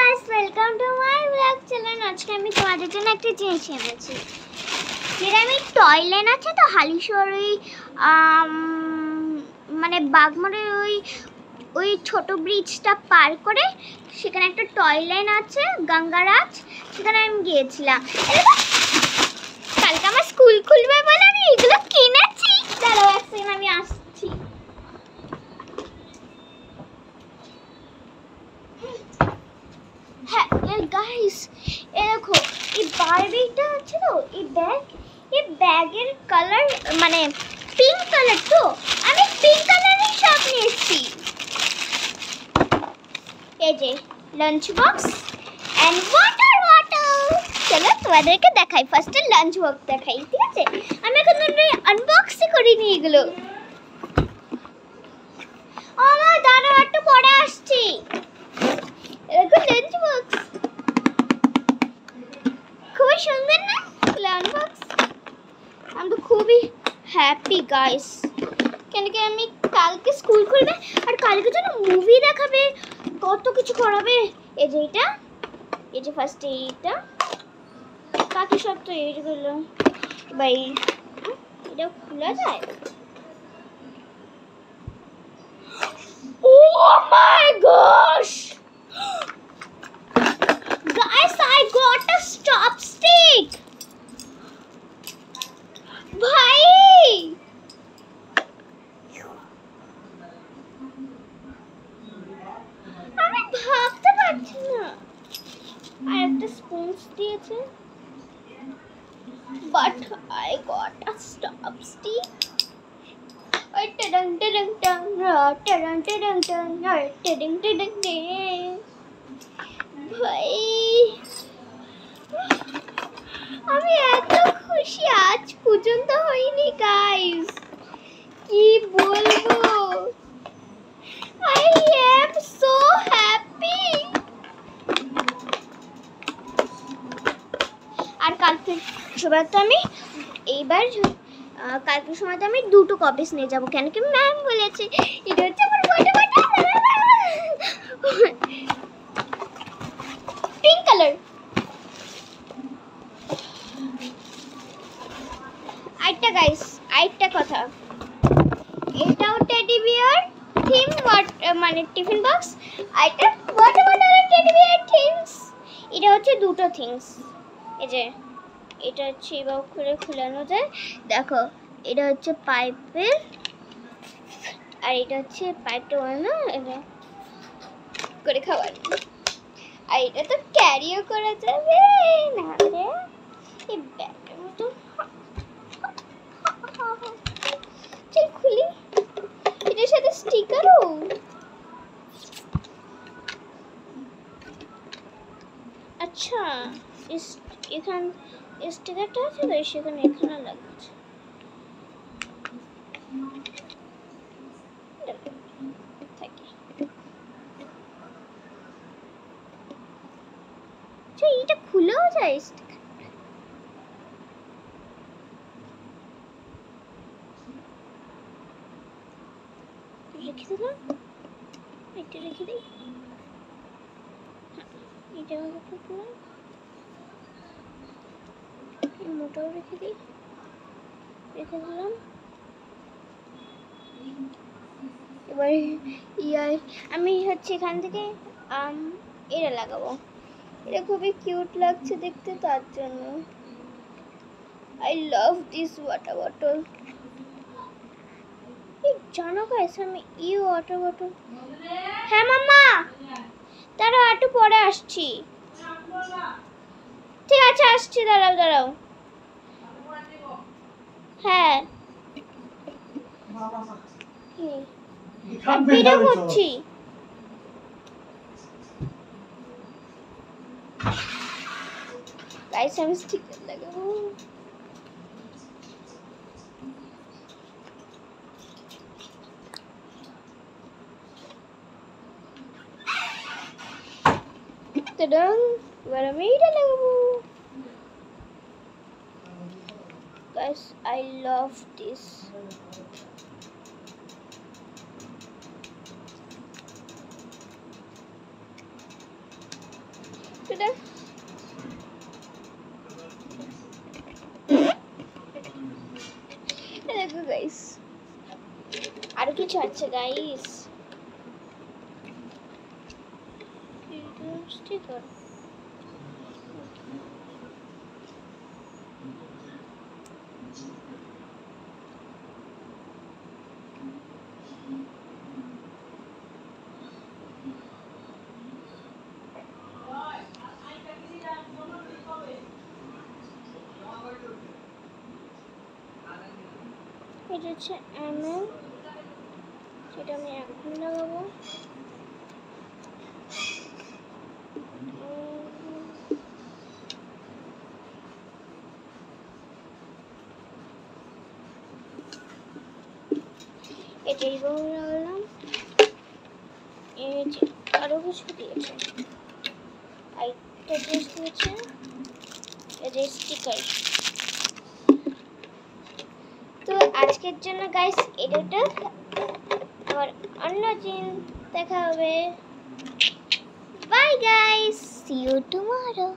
Guys, welcome to my blog channel. আজকে আমি তোমাদের জন্য একটা জিনিস এনেছি। যেটা আমি টয়লেট আছে তো হালিশহর ওই মানে বাগমারের ওই ছোট ব্রিজটা পার করে সেখানে একটা টয়লেট আছে গঙ্গারাজ, সেখানে আমি গিয়েছিলাম। কালকে আমার স্কুল খুলবে বলে আমি এগুলো কিনেছি। দাঁড়াও এক সেকেন্ড, আমি আসছি। হ্যাঁ গাইস, এ দেখো এই বারবিটা আছে তো, এই ব্যাগের কালার মানে পিঙ্ক কালার, তো আমি পিঙ্ক কালারের সব নিয়েছি। এই যে লাঞ্চ বক্স এন্ড ওয়াটার চলো তোমাদেরকে দেখাই। ফার্স্টে লাঞ্চ বক্স দেখাই, ঠিক আছে? আমি এখন আনবক্সই করিনি এগুলো। আমার দাঁড়াও, একটু পরে আসছি। এরকম লাঞ্চ বক্স খুবই সুন্দর না? লাঞ্চ বক্স আমি তো খুবই হ্যাপি গাইস, কেন কি আমি কালকে স্কুল খুলবে আর কালকে জন্য মুভি দেখাবে, কত কিছু করাবে। এই যে এটা, এই যে ফার্স্ট এইটা বাকি সব তো এইগুলো ভাই, এটা খোলা যায়। Oh my gosh! Guys, I got a chopstick! ভাই আমি ভাবতে পারছি না। আর একটা স্পুন দিয়েছে, but I got a chopstick. ভাই আমি এত খুশি আজ পর্যন্ত হইনি গাইস, কি বলবো। I am so happy. আর কালকে সময় তো আমি কালকে সময় তো আমি দুটো কপিস নিয়ে যাবো, কেন কি ম্যাম বলেছে। এটা হচ্ছে আমার পিঙ্ক কালার। আরেকটা গাইস, আরেকটা কথা, এটাও টেডি বিয়ার থিম মানে টিফিন বক্স, আরেকটা ওয়াটার বটলের টেডি বিয়ার থিমস। এটা হচ্ছে দুটো থিংস। এই যে এটা হচ্ছে এবার খুলে খুলানো যায়, দেখো এটা হচ্ছে পাইপের, আর এটা হচ্ছে পাইপটা বানানো এটা করে খাওয়ার, আর এটা তো ক্যারিও করা যাবে না রে এই ব্যাগের মতো। চল খুলি, এটার সাথে স্টিকারও। আচ্ছা এখান স্টিকারটা আছে তো, সেখানে এখানে লাগছে। এটা খুলেও যায়, রেখে দিলাম, এটা রেখে দিই, এটা মোটাও রেখে দিই, রেখে দিলাম। এবার আমি হচ্ছে এখান থেকে এটা লাগাবো, এটা খুবই কিউট লাগছে দেখতে, তার জন্য। I love this water bottle. জানো গাইস, আমি এই ওয়াটার বটল, হ্যাঁ মাম্মা দাঁড়াও একটু পরে আসছি। ঠিক আছে আসছি, দাঁড়াও দাঁড়াও। হ্যাঁ ভিডিও করছি। গাইস আমি স্টিকার লাগাবো। এবার আমি এটা লাগাবো। Guys I love this. দেখো গাইস, আরো কিছু আছে গাইস। স্টিকার এটা হচ্ছে এমএম, সেটা আমি এখন লাগাবো। এটা এইভাবে লাগালাম। এই যে আরো কিছু দিয়েছে, আরেকটা ড্রেস দিয়েছে, এই যে স্টিকার। তো আজকের জন্য গাইস এটা আবার অন্য দিন দেখা হবে। Bye guys, see you tomorrow.